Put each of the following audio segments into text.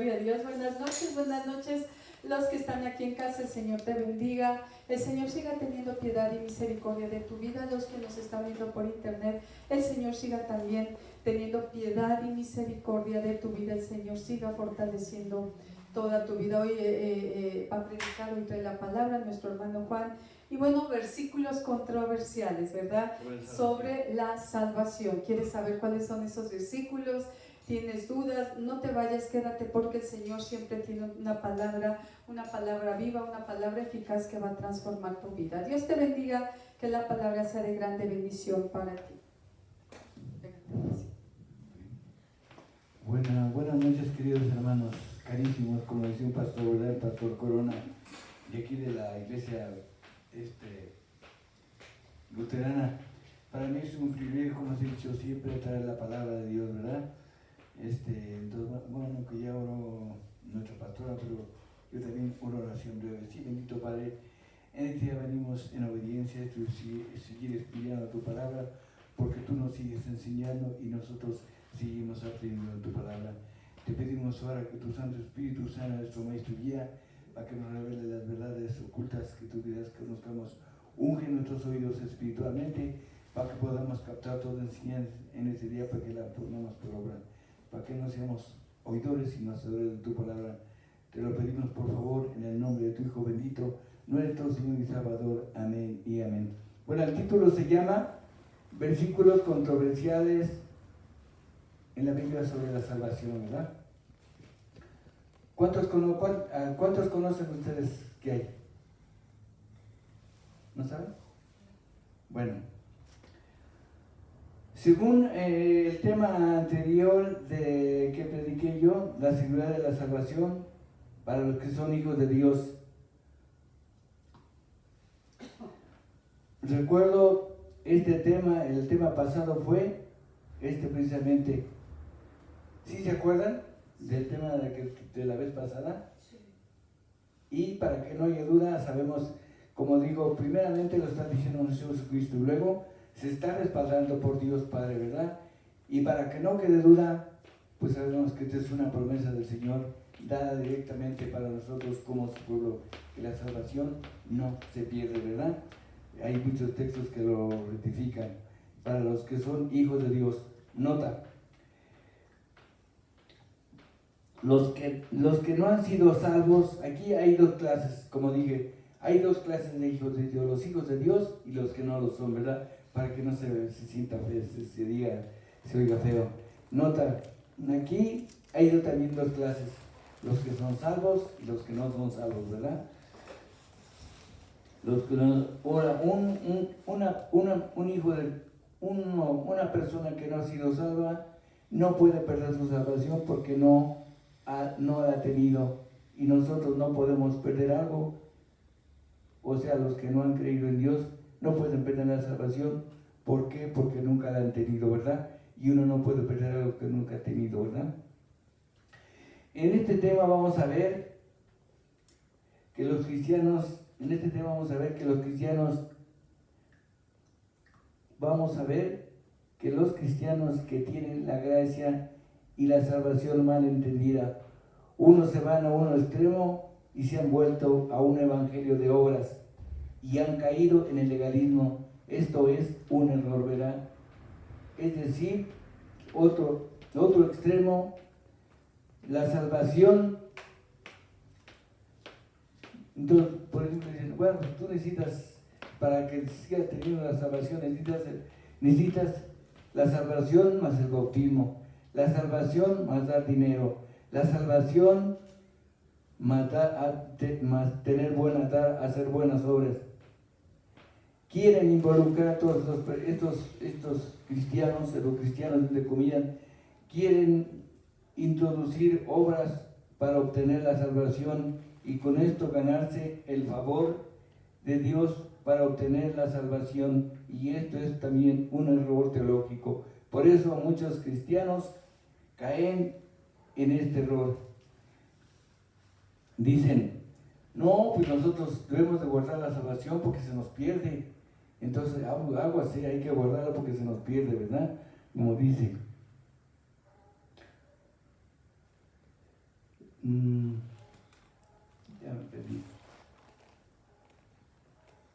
gloria a Dios. Buenas noches. Los que están aquí en casa, el Señor te bendiga. El Señor siga teniendo piedad y misericordia de tu vida. Los que nos están viendo por internet, el Señor siga también teniendo piedad y misericordia de tu vida. El Señor siga fortaleciendo toda tu vida. Hoy va a predicar, hoy trae la palabra nuestro hermano Juan. Y bueno, versículos controversiales, ¿verdad? Sobre la salvación. ¿Quieres saber cuáles son esos versículos? ¿Tienes dudas? No te vayas, quédate, porque el Señor siempre tiene una palabra viva, una palabra eficaz que va a transformar tu vida. Dios te bendiga, que la palabra sea de grande bendición para ti. Buenas noches, queridos hermanos, carísimos, como decía un pastor, ¿verdad? El pastor Corona, de aquí de la iglesia luterana. Para mí es un privilegio, como os he dicho siempre, traer la palabra de Dios, ¿verdad? Entonces, bueno, que ya oró nuestra pastora, pero yo también una oración breve. Sí, bendito Padre, en este día venimos en obediencia a seguir estudiando tu palabra, porque tú nos sigues enseñando y nosotros seguimos aprendiendo tu palabra. Te pedimos ahora que tu Santo Espíritu sea nuestro maestro y guía, para que nos revele las verdades ocultas que tú quieras que conozcamos. Unge nuestros oídos espiritualmente, para que podamos captar toda enseñanza en este día, para que la pongamos por obra, para que no seamos oidores sino hacedores de tu palabra. Te lo pedimos por favor en el nombre de tu Hijo bendito, nuestro Señor y Salvador. Amén y amén. Bueno, el título se llama Versículos controversiales en la Biblia sobre la salvación, ¿verdad? ¿Cuántos conocen ustedes que hay? ¿No saben? Bueno, según el tema anterior que prediqué yo, la seguridad de la salvación para los que son hijos de Dios. Recuerdo el tema pasado fue precisamente. ¿Sí se acuerdan del tema de la vez pasada? Sí. Y para que no haya duda, sabemos, como digo, primeramente lo está diciendo nuestro Jesucristo, y luego se está respaldando por Dios Padre, ¿verdad? Y para que no quede duda, pues sabemos que esta es una promesa del Señor dada directamente para nosotros como su pueblo, que la salvación no se pierde, ¿verdad? Hay muchos textos que lo rectifican. Para los que son hijos de Dios, nota, los que no han sido salvos, aquí hay dos clases, como dije, hay dos clases de hijos de Dios, los hijos de Dios y los que no lo son, ¿verdad? Para que no se sienta feo, se oiga feo. Nota, aquí hay también dos clases, los que son salvos y los que no son salvos, ¿verdad? Los que no, ahora, una persona que no ha sido salva no puede perder su salvación porque no la ha tenido, y nosotros no podemos perder algo. O sea, los que no han creído en Dios no pueden perder la salvación. ¿Por qué? Porque nunca la han tenido, ¿verdad? Y uno no puede perder algo que nunca ha tenido, ¿verdad? En este tema vamos a ver que los cristianos que tienen la gracia y la salvación mal entendida, unos se van a un extremo y se han vuelto a un evangelio de obras y han caído en el legalismo. Esto es un error, ¿verdad? Es decir, otro extremo, la salvación. Entonces, por ejemplo, dicen, bueno, pues tú necesitas, para que sigas teniendo la salvación, necesitas la salvación más el bautismo, la salvación más dar dinero, la salvación más tener hacer buenas obras. Quieren involucrar a todos estos cristianos, los cristianos de comida, quieren introducir obras para obtener la salvación y con esto ganarse el favor de Dios para obtener la salvación, y esto es también un error teológico. Por eso muchos cristianos caen en este error. Dicen, no, pues nosotros debemos de guardar la salvación porque se nos pierde. Entonces, algo así, hay que guardarla porque se nos pierde, ¿verdad? Como dice. Ya me perdí.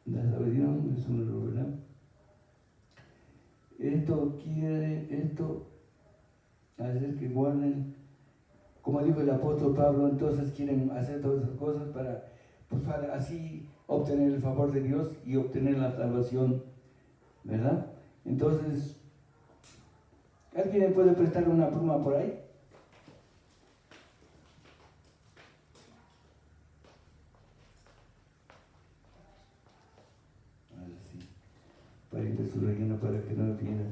La salvación es un error, ¿verdad? Esto hacer que guarden, como dijo el apóstol Pablo, entonces quieren hacer todas esas cosas para así obtener el favor de Dios y obtener la salvación, ¿verdad? Entonces, ¿alguien me puede prestar una pluma por ahí? Ahora sí, para ir de su relleno para que no me pierda.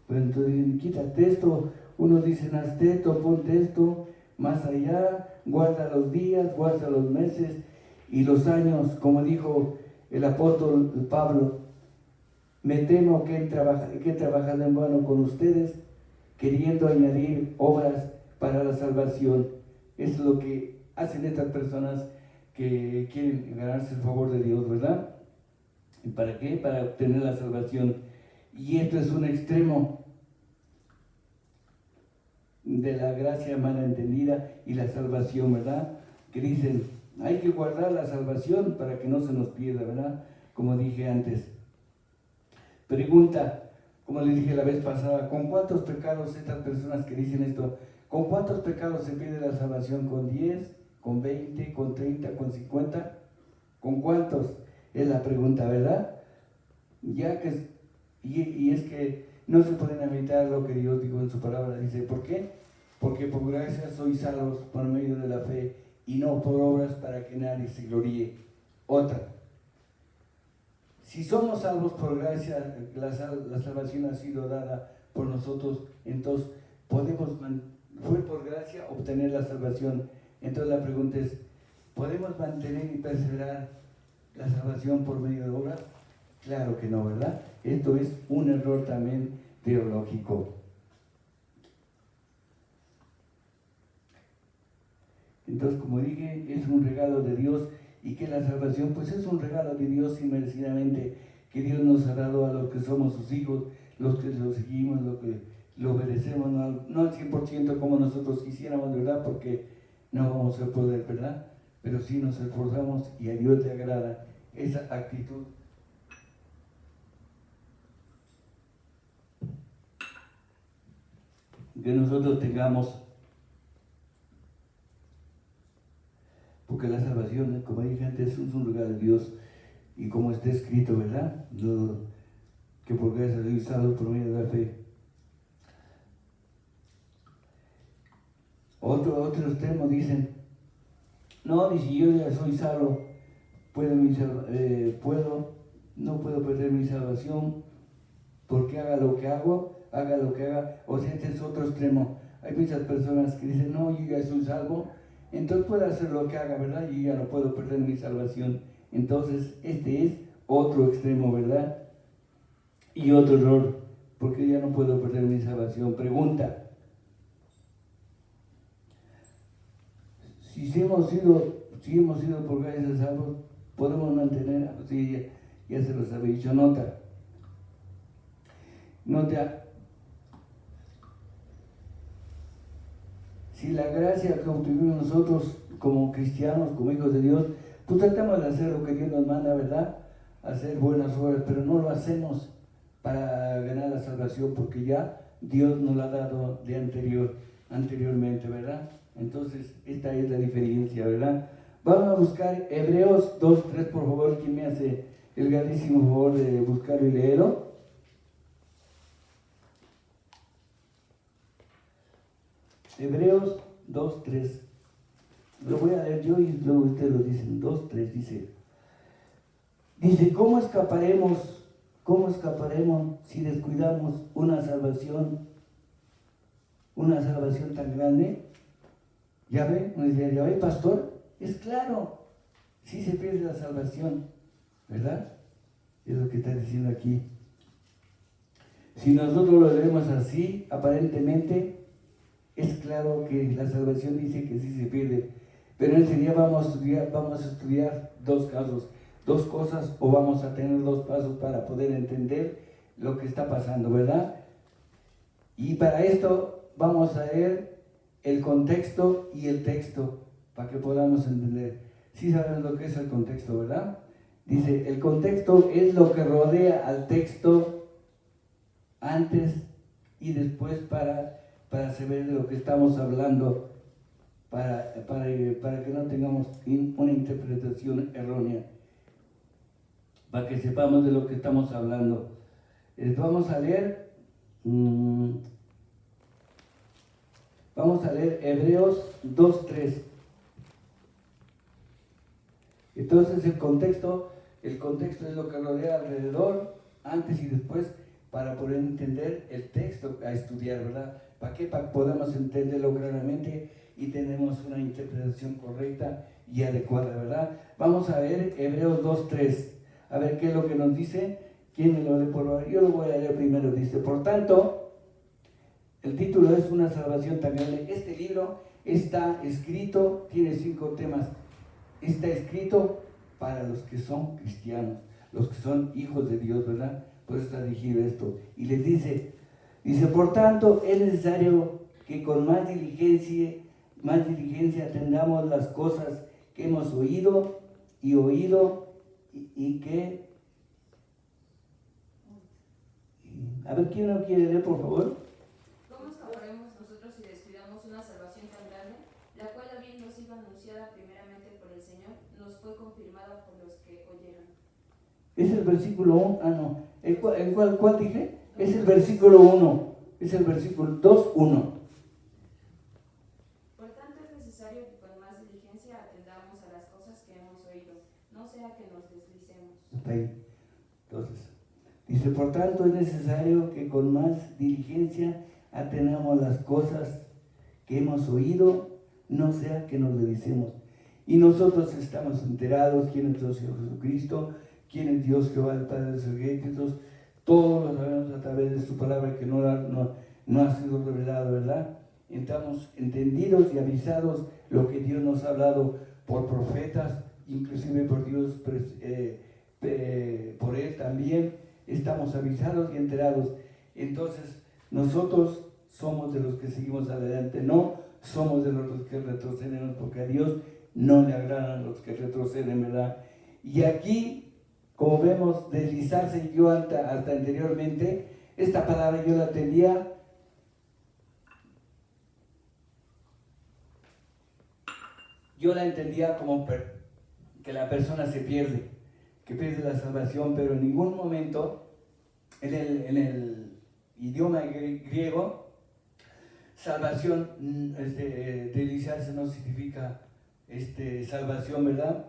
Pues entonces quítate esto, unos dicen hazte esto, ponte esto, más allá, guarda los días, guarda los meses y los años, como dijo el apóstol Pablo, me temo que he trabajado en vano con ustedes, queriendo añadir obras para la salvación. Es lo que hacen estas personas que quieren ganarse el favor de Dios, ¿verdad? ¿Y para qué? Para obtener la salvación. Y esto es un extremo de la gracia mal entendida y la salvación, ¿verdad? Que dicen, hay que guardar la salvación para que no se nos pierda, ¿verdad? Como dije antes. Pregunta, como les dije la vez pasada, ¿con cuántos pecados estas personas que dicen esto, con cuántos pecados se pierde la salvación? ¿Con 10? ¿Con 20? ¿Con 30? ¿Con 50? ¿Con cuántos? Es la pregunta, ¿verdad? Ya que y es que no se pueden evitar lo que Dios dijo en su palabra. Dice, ¿por qué? Porque por gracia sois salvos por medio de la fe y no por obras para que nadie se gloríe. Otra. Si somos salvos por gracia, la salvación ha sido dada por nosotros, entonces fue por gracia obtener la salvación. Entonces la pregunta es, ¿podemos mantener y perseverar la salvación por medio de obras? Claro que no, ¿verdad? Esto es un error también teológico. Entonces, como dije, es un regalo de Dios y que la salvación, pues es un regalo de Dios inmerecidamente que Dios nos ha dado a los que somos sus hijos, los que lo seguimos, los que lo obedecemos, no al 100% como nosotros quisiéramos, ¿verdad? Porque no vamos a poder, ¿verdad? Pero sí nos esforzamos y a Dios le agrada esa actitud. Que nosotros tengamos, porque la salvación, como dije antes, es un regalo de Dios y como está escrito, ¿verdad? Que por gracia sois salvos por medio de la fe. Otros extremos dicen, no, ni si yo ya soy salvo, no puedo perder mi salvación, porque haga lo que haga, o sea, este es otro extremo. Hay muchas personas que dicen, no, yo ya soy salvo, entonces puedo hacer lo que haga, ¿verdad? Y ya no puedo perder mi salvación. Entonces, este es otro extremo, ¿verdad? Y otro error, porque ya no puedo perder mi salvación. Pregunta, si hemos sido por gracia salvos, podemos mantener, sí, ya se los había dicho, nota, si la gracia que obtuvimos nosotros como cristianos, como hijos de Dios, pues tratamos de hacer lo que Dios nos manda, ¿verdad? Hacer buenas obras, pero no lo hacemos para ganar la salvación, porque ya Dios nos la ha dado de anteriormente, ¿verdad? Entonces, esta es la diferencia, ¿verdad? Vamos a buscar Hebreos 2:3, por favor. ¿Quién me hace el grandísimo favor de buscarlo y leerlo? Hebreos 2:3. Lo voy a leer yo y luego ustedes lo dicen. 2:3 dice, ¿cómo escaparemos si descuidamos una salvación tan grande? ¿Ya ve, pastor? Es claro, sí se pierde la salvación, ¿verdad? Es lo que está diciendo aquí. Si nosotros lo leemos así, aparentemente, es claro que la salvación dice que sí se pierde. Pero en ese día vamos a estudiar dos casos, dos cosas, o vamos a tener dos pasos para poder entender lo que está pasando, ¿verdad? Y para esto vamos a leer el contexto y el texto para que podamos entender. Sí saben lo que es el contexto, ¿verdad? Dice, el contexto es lo que rodea al texto antes y después para saber de lo que estamos hablando, para que no tengamos una interpretación errónea, para que sepamos de lo que estamos hablando. Vamos a leer Hebreos 2:3. Entonces el contexto es lo que rodea alrededor, antes y después, para poder entender el texto a estudiar, ¿verdad? ¿Para qué? Para que podamos entenderlo claramente y tenemos una interpretación correcta y adecuada, ¿verdad? Vamos a ver Hebreos 2:3. A ver qué es lo que nos dice. ¿Quién me lo lee por favor? Yo lo voy a leer primero. Dice, por tanto, el título es Una salvación tan grande. Este libro está escrito, tiene 5 temas. Está escrito para los que son cristianos, los que son hijos de Dios, ¿verdad? Por eso está dirigido esto. Y les dice, por tanto, es necesario que con más diligencia atendamos las cosas que hemos oído y que... A ver, ¿quién no quiere leer, por favor? ¿Cómo escaparemos nosotros si descuidamos una salvación tan grande, la cual habiendo sido anunciada primeramente por el Señor, nos fue confirmada por los que oyeron? Es el versículo 1, no. ¿En cuál dije? Es el versículo 1, es el versículo 2:1. Por tanto es necesario que con más diligencia atendamos a las cosas que hemos oído, no sea que nos deslicemos. Hasta ahí. Entonces, dice, por tanto es necesario que con más diligencia atendamos las cosas que hemos oído, no sea que nos deslicemos. Y nosotros estamos enterados quién es Dios Jesucristo, quién es Dios Jehová, el Padre de los ejércitos. Todos lo sabemos a través de su palabra que no ha sido revelado, ¿verdad? Estamos entendidos y avisados lo que Dios nos ha hablado por profetas, inclusive por Dios, por Él también. Estamos avisados y enterados. Entonces, nosotros somos de los que seguimos adelante, no somos de los que retrocedemos, porque a Dios no le agradan los que retroceden, ¿verdad? Y aquí, como vemos, deslizarse, yo hasta anteriormente, esta palabra yo la entendía como que la persona se pierde, que pierde la salvación, pero en ningún momento, en el idioma griego, salvación, deslizarse no significa salvación, ¿verdad?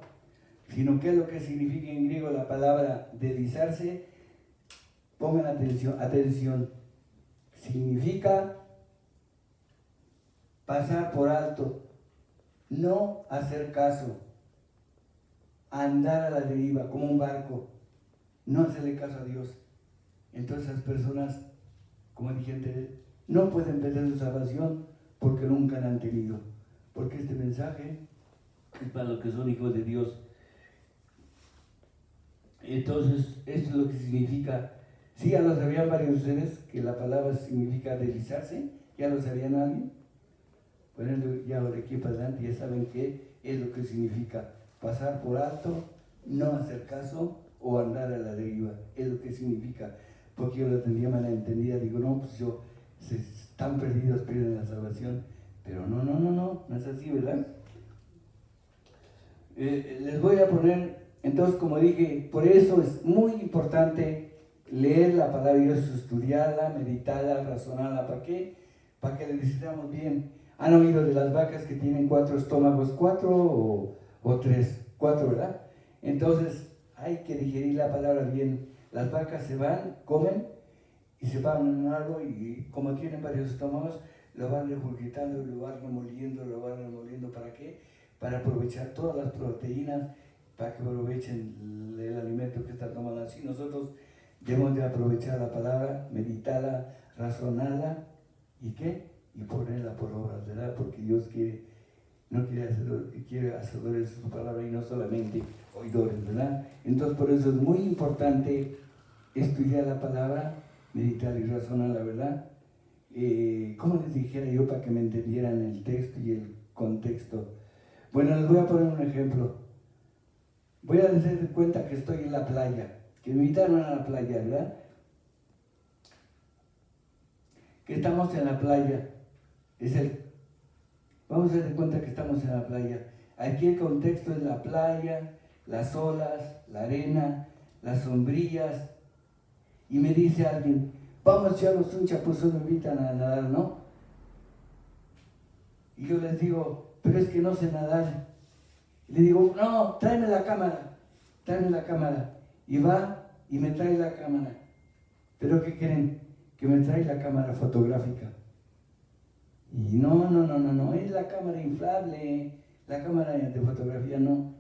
Sino que es lo que significa en griego la palabra deslizarse. Pongan atención, significa pasar por alto, no hacer caso, andar a la deriva como un barco, no hacerle caso a Dios. Entonces las personas, como dije antes, no pueden perder su salvación porque nunca la han tenido, porque este mensaje es para los que son hijos de Dios. Entonces, esto es lo que significa. Sí, ya lo sabían varios de ustedes que la palabra significa deslizarse. ¿Ya lo sabían alguien? Bueno, ya de aquí para adelante ya saben qué es lo que significa pasar por alto, no hacer caso o andar a la deriva. Es lo que significa. Porque yo lo tenía mal entendida. Digo, no, pues se están perdidos, pierden la salvación. Pero no es así, ¿verdad? Les voy a poner. Entonces, como dije, por eso es muy importante leer la palabra de Dios, estudiarla, meditarla, razonarla. ¿Para qué? Para que la disfrutemos bien. ¿Han oído de las vacas que tienen 4 estómagos? 4 o 3, 4, ¿verdad? Entonces, hay que digerir la palabra bien. Las vacas se van, comen y se van en algo y como tienen varios estómagos, lo van regurgitando, lo van remoliendo. ¿Para qué? Para aprovechar todas las proteínas, para que aprovechen el alimento que están tomando. Así nosotros debemos de aprovechar la palabra, meditarla, razonarla y ¿qué? Y ponerla por obra, ¿verdad? Porque Dios quiere no quiere hacedores de su palabra y no solamente oidores, ¿verdad? Entonces por eso es muy importante estudiar la palabra, meditar y razonar la verdad. ¿Cómo les dijera yo para que me entendieran el texto y el contexto? Bueno, les voy a poner un ejemplo. Voy a hacer de cuenta que estoy en la playa, que me invitaron a la playa, ¿verdad? Que estamos en la playa. Vamos a hacer de cuenta que estamos en la playa. Aquí el contexto es la playa, las olas, la arena, las sombrillas. Y me dice alguien, vamos a echarnos un chapuzón, me invitan a nadar, ¿no? Y yo les digo, pero es que no sé nadar. Y le digo, no, tráeme la cámara. Y va y me trae la cámara. ¿Pero qué creen? Que me trae la cámara fotográfica. Y no, es la cámara inflable, la cámara de fotografía no.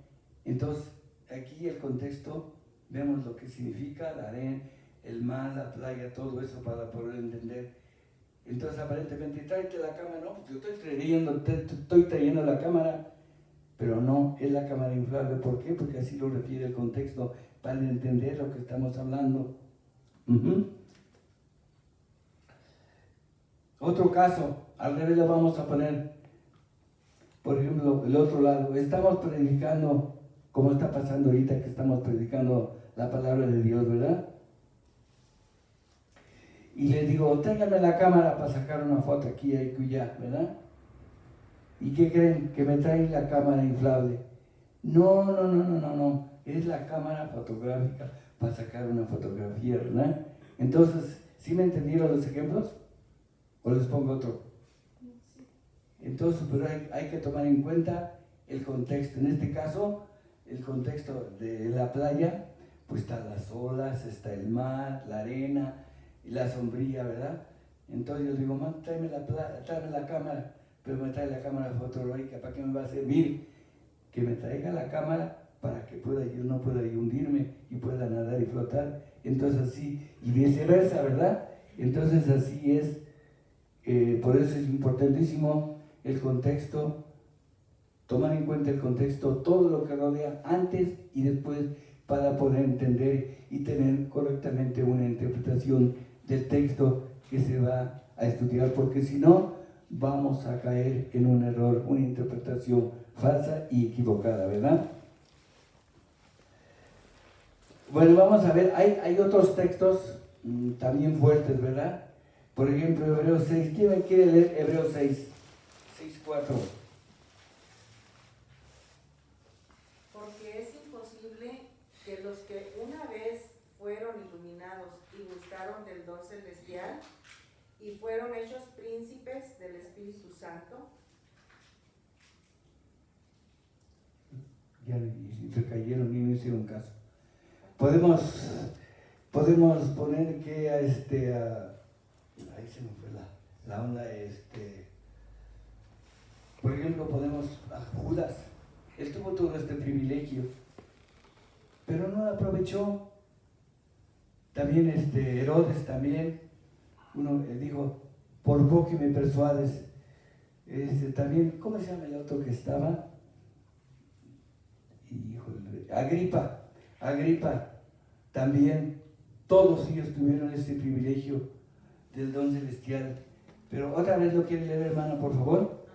Entonces, aquí el contexto, vemos lo que significa la arena, el mar, la playa, todo eso para poder entender. Entonces, aparentemente, tráete la cámara, no, pues yo estoy trayendo la cámara, pero no, es la cámara inflable. ¿Por qué? Porque así lo refiere el contexto, para entender lo que estamos hablando. Otro caso, al revés lo vamos a poner, por ejemplo, el otro lado. Estamos predicando, como está pasando ahorita que estamos predicando la palabra de Dios, ¿verdad? Y les digo, tráiganme la cámara para sacar una foto aquí y allá, ¿verdad? ¿Y qué creen? Que me traen la cámara inflable. No, es la cámara fotográfica para sacar una fotografía, ¿verdad? Entonces, ¿sí me entendieron los ejemplos? ¿O les pongo otro? Entonces, pero hay que tomar en cuenta el contexto. En este caso, el contexto de la playa, pues están las olas, está el mar, la arena y la sombrilla, ¿verdad? Entonces yo digo, man, tráeme la cámara, pero me trae la cámara fotográfica, ¿para qué me va a servir? Que me traiga la cámara para que yo no pueda hundirme y pueda nadar y flotar. Entonces así, y viceversa, ¿verdad? Entonces así es. Por eso es importantísimo el contexto, tomar en cuenta el contexto, todo lo que rodea antes y después para poder entender y tener correctamente una interpretación del texto que se va a estudiar, porque si no vamos a caer en un error, una interpretación falsa y equivocada, ¿verdad? Bueno, vamos a ver, hay otros textos también fuertes, ¿verdad? Por ejemplo, Hebreos 6. ¿Quién me quiere leer Hebreos 6? 6:4. Porque es imposible que los que una vez fueron iluminados y gustaron del don celestial y fueron hechos príncipes del Espíritu Santo. Ya recayeron y no hicieron caso. Podemos poner que ahí se me fue la onda, por ejemplo, a Judas, él tuvo todo este privilegio, pero no lo aprovechó. También Herodes también, uno dijo, por poco que me persuades. También, ¿cómo se llama el otro que estaba? Híjole, Agripa, también, todos ellos tuvieron este privilegio del don celestial. Pero otra vez lo quiere leer, hermana, por favor.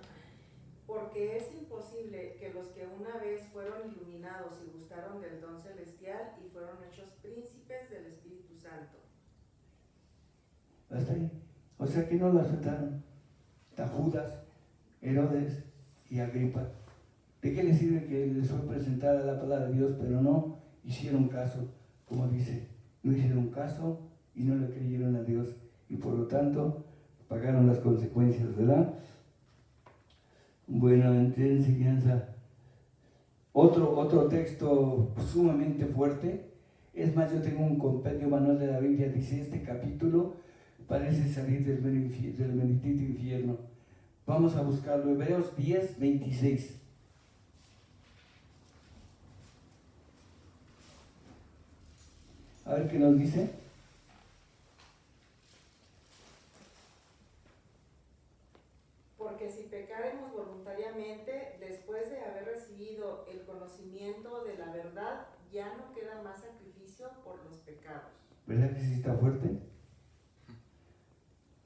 Porque es imposible que los que una vez fueron iluminados y gustaron del don celestial y fueron hechos príncipes del Espíritu Santo. Hasta ahí. O sea que no lo aceptaron. Está Judas, Herodes y Agripa. ¿De qué les sirve que les fue presentada la palabra de Dios, pero no hicieron caso? Como dice, no hicieron caso y no le creyeron a Dios. Y por lo tanto, pagaron las consecuencias, ¿verdad? Bueno, enseñanza. Otro texto sumamente fuerte. Es más, yo tengo un compendio manual de la Biblia, dice, este capítulo parece salir del bendito infierno. Vamos a buscarlo, Hebreos 10:26. A ver qué nos dice. Porque si pecaremos voluntariamente, de llegado el conocimiento de la verdad, ya no queda más sacrificio por los pecados. ¿Verdad que sí está fuerte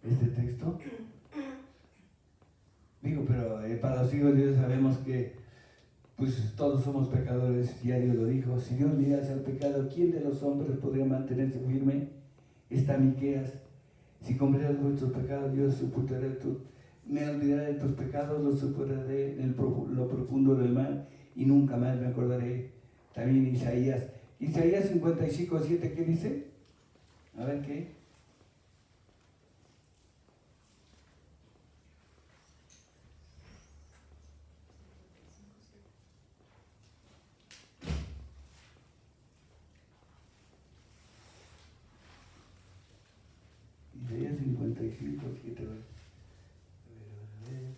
este texto? Digo, pero para los hijos de Dios sabemos que pues todos somos pecadores, ya Dios lo dijo. Si Dios mirase al pecado, ¿quién de los hombres podría mantenerse firme? Está Miqueas. Si confesas vuestros pecados, Dios soportará me olvidaré de tus pecados, los superaré en lo profundo del mar y nunca más me acordaré. También Isaías 55:7, ¿qué dice? A ver qué. Isaías 55:7, a ver. A ver.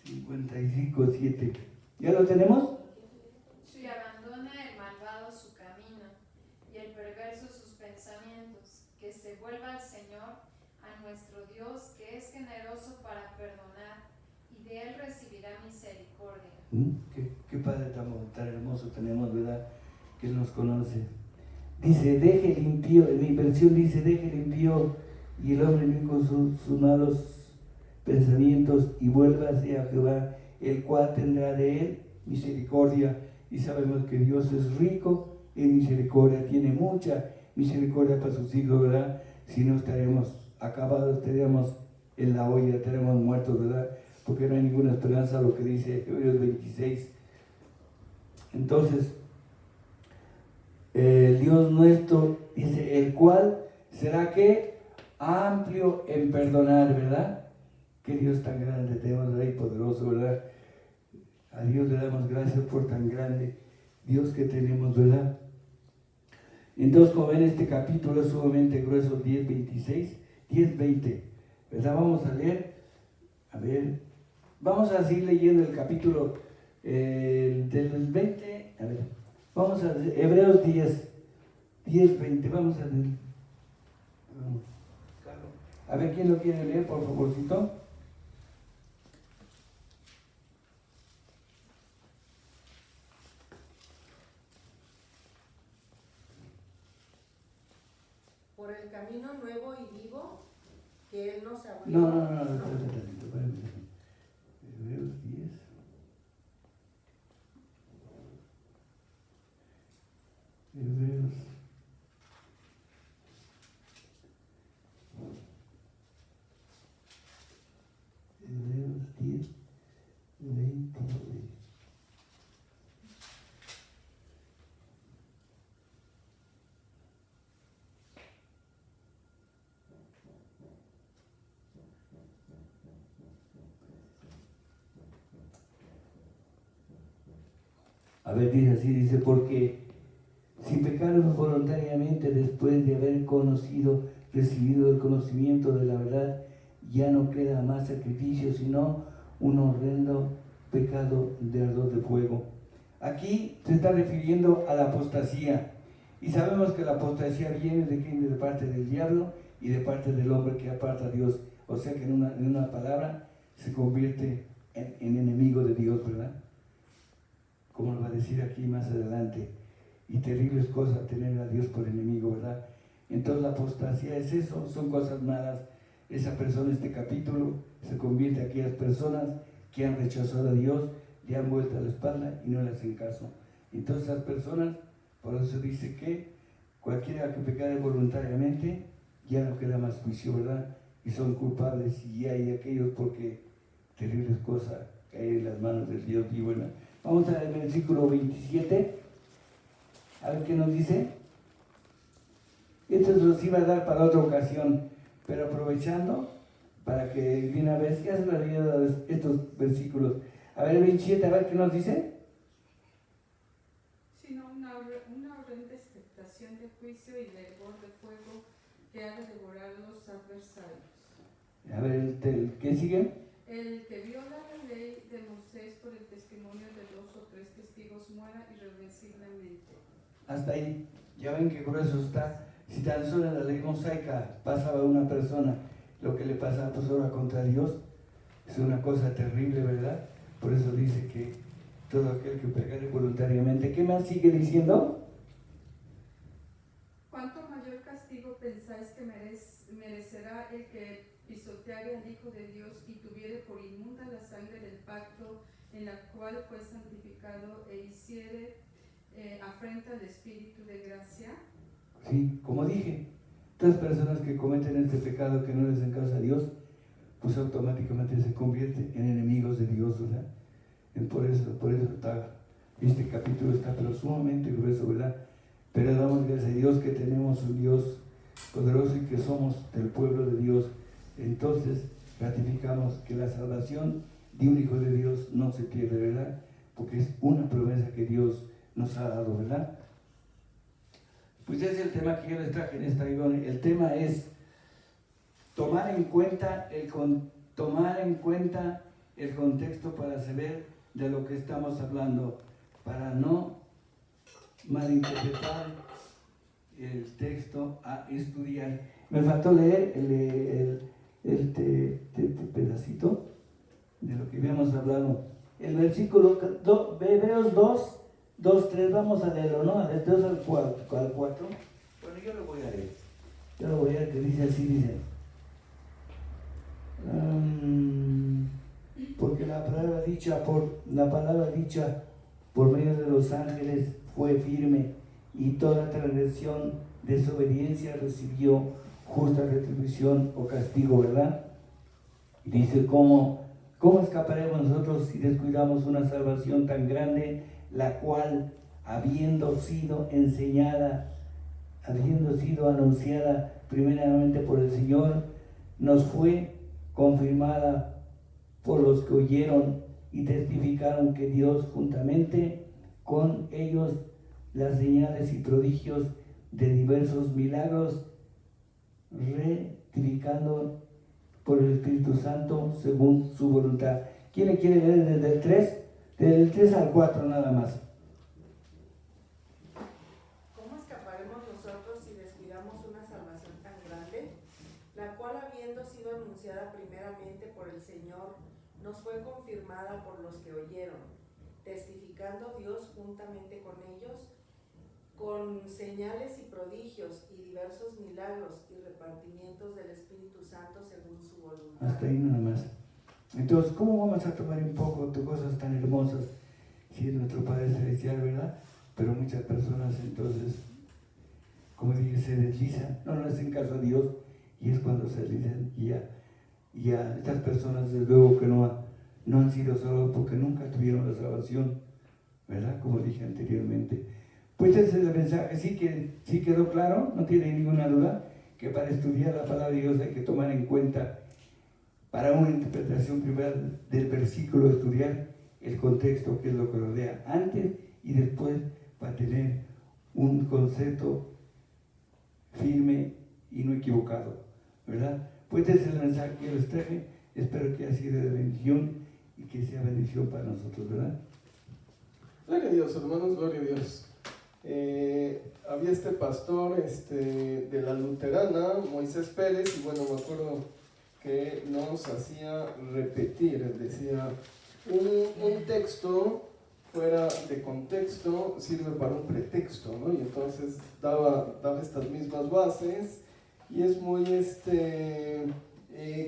55:7. ¿Ya lo tenemos? Y abandona el malvado su camino y el perverso sus pensamientos, que se vuelva al Señor, a nuestro Dios, que es generoso para perdonar, y de él recibirá misericordia. Qué padre tan hermoso tenemos, ¿verdad? Que Él nos conoce. Dice, deje el impío, en mi versión dice, deje el impío y el hombre mío con sus malos pensamientos y vuélvase a Jehová, el cual tendrá de él misericordia. Y sabemos que Dios es rico en misericordia, tiene mucha misericordia para sus hijos, ¿verdad? Si no estaremos acabados, estaríamos en la olla, estaríamos muertos, ¿verdad? Porque no hay ninguna esperanza, lo que dice Hebreos 26. Entonces, el Dios nuestro dice, el cual será que amplio en perdonar, ¿verdad? Qué Dios tan grande tenemos, ¿verdad? Y poderoso, ¿verdad? A Dios le damos gracias por tan grande Dios que tenemos, ¿verdad? Entonces, como ven, este capítulo es sumamente grueso, 10:20, ¿verdad? Vamos a leer, vamos a seguir leyendo el capítulo del 20, vamos a Hebreos 10:20, vamos a leer. A ver, ¿quién lo quiere leer, por favorcito? Por el camino nuevo y vivo que Él nos abrió. No. Hebreos 10. Hebreos. Hebreos 10:20. A ver, dice así, dice, porque si pecaron voluntariamente después de haber recibido el conocimiento de la verdad, ya no queda más sacrificio, sino un horrendo pecado de ardor de fuego. Aquí se está refiriendo a la apostasía, y sabemos que la apostasía viene de parte del diablo y de parte del hombre que aparta a Dios, o sea que en una palabra se convierte en enemigo de Dios, ¿verdad? Como lo va a decir aquí más adelante, y terribles cosas tener a Dios por enemigo, ¿verdad? Entonces la apostasía es eso, son cosas malas. Esa persona, este capítulo, se convierte en aquellas personas que han rechazado a Dios, le han vuelto a la espalda y no le hacen caso. Entonces esas personas, por eso dice que cualquiera que pecare voluntariamente, ya no queda más juicio, ¿verdad? Y son culpables, y hay aquellos porque terribles cosas caen en las manos del Dios vivo, ¿verdad? Vamos al versículo 27, a ver qué nos dice. Esto se los iba a dar para otra ocasión, pero aprovechando para que de una vez, ya se lo había dado estos versículos. A ver, 27, a ver qué nos dice. Sino una horrenda expectación de juicio y de hervor de fuego que ha de devorar a los adversarios. A ver, ¿qué sigue? El que viola la ley de Moisés por el testimonio de 2 o 3 testigos muera irreversiblemente. Hasta ahí, ya ven que grueso está. Si tan solo en la ley mosaica pasaba a una persona lo que le pasa pues ahora contra Dios, es una cosa terrible, ¿verdad? Por eso dice que todo aquel que pecare voluntariamente. ¿Qué más sigue diciendo? ¿Cuánto mayor castigo pensáis que merecerá el que pisoteare al Hijo de Dios y tuviere por inmunda la sangre del pacto en la cual fue santificado e hiciere afrenta al Espíritu de gracia? Sí, como dije, todas las personas que cometen este pecado que no les hacen caso a Dios, pues automáticamente se convierten en enemigos de Dios, ¿verdad? Por eso está, este capítulo está pero sumamente grueso, ¿verdad? Pero damos gracias a Dios que tenemos un Dios poderoso y que somos del pueblo de Dios. Entonces ratificamos que la salvación de un Hijo de Dios no se pierde, ¿verdad? Porque es una promesa que Dios nos ha dado, ¿verdad? Pues ese es el tema que yo les traje en esta reunión. El tema es tomar en cuenta el contexto para saber de lo que estamos hablando, para no malinterpretar el texto a estudiar. Me faltó leer el pedacito de lo que habíamos hablado. El versículo Hebreos 2, 3, vamos a leerlo, ¿no? Del 2 al 4. Bueno, yo lo voy a leer. Yo lo voy a leer, que dice así, dice. Porque la palabra dicha por medio de los ángeles fue firme, y toda transgresión, desobediencia recibió justa retribución o castigo, ¿verdad? Y dice, ¿cómo escaparemos nosotros si descuidamos una salvación tan grande, la cual, habiendo sido anunciada primeramente por el Señor, nos fue confirmada por los que oyeron y testificaron que Dios, juntamente con ellos, las señales y prodigios de diversos milagros, rectificando por el Espíritu Santo según su voluntad? ¿Quién le quiere leer desde el 3? Del 3 al 4 nada más. ¿Cómo escaparemos nosotros si descuidamos una salvación tan grande, la cual, habiendo sido anunciada primeramente por el Señor, nos fue confirmada por los que oyeron, testificando Dios juntamente con ellos, con señales y prodigios y diversos milagros y repartimientos del Espíritu Santo según su voluntad? Hasta ahí nada más. Entonces, ¿cómo vamos a tomar un poco de cosas tan hermosas si es nuestro Padre Celestial, verdad? Pero muchas personas entonces, como dije, se deslizan, no le hacen caso a Dios, y es cuando se deslizan y ya estas personas desde luego que no han sido salvos porque nunca tuvieron la salvación, ¿verdad? Como dije anteriormente. Pues ese es el mensaje. Sí quedó claro, no tiene ninguna duda que para estudiar la palabra de Dios hay que tomar en cuenta, para una interpretación primera del versículo, estudiar el contexto, que es lo que rodea antes y después, para tener un concepto firme y no equivocado, ¿verdad? Pues ese es el mensaje que yo les traje. Espero que haya sido de bendición y que sea bendición para nosotros, ¿verdad? Gloria a Dios, hermanos, gloria a Dios. Había este pastor de la luterana, Moisés Pérez, y bueno, me acuerdo que nos hacía repetir, decía, un texto fuera de contexto sirve para un pretexto, ¿no? Y entonces daba estas mismas bases, y es muy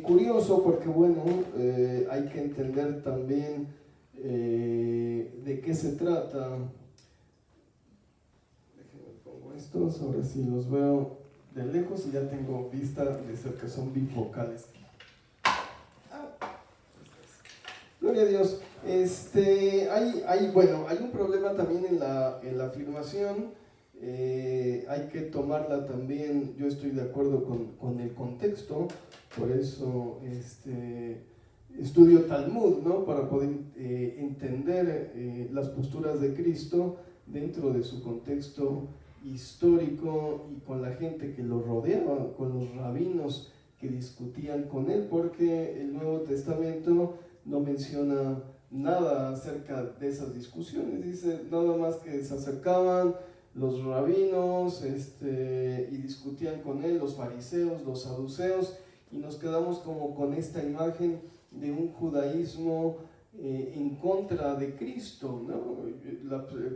curioso porque, bueno, hay que entender también de qué se trata. Déjenme pongo estos, ahora sí los veo de lejos y ya tengo vista de cerca, son bifocales. Gloria a Dios. Hay un problema también en la afirmación. Hay que tomarla también, yo estoy de acuerdo con el contexto, por eso estudio Talmud, ¿no? Para poder entender las posturas de Cristo dentro de su contexto histórico y con la gente que lo rodeaba, con los rabinos que discutían con él, porque el Nuevo Testamento no menciona nada acerca de esas discusiones. Dice nada más que se acercaban, los rabinos y discutían con él, los fariseos, los saduceos, y nos quedamos como con esta imagen de un judaísmo en contra de Cristo, ¿no?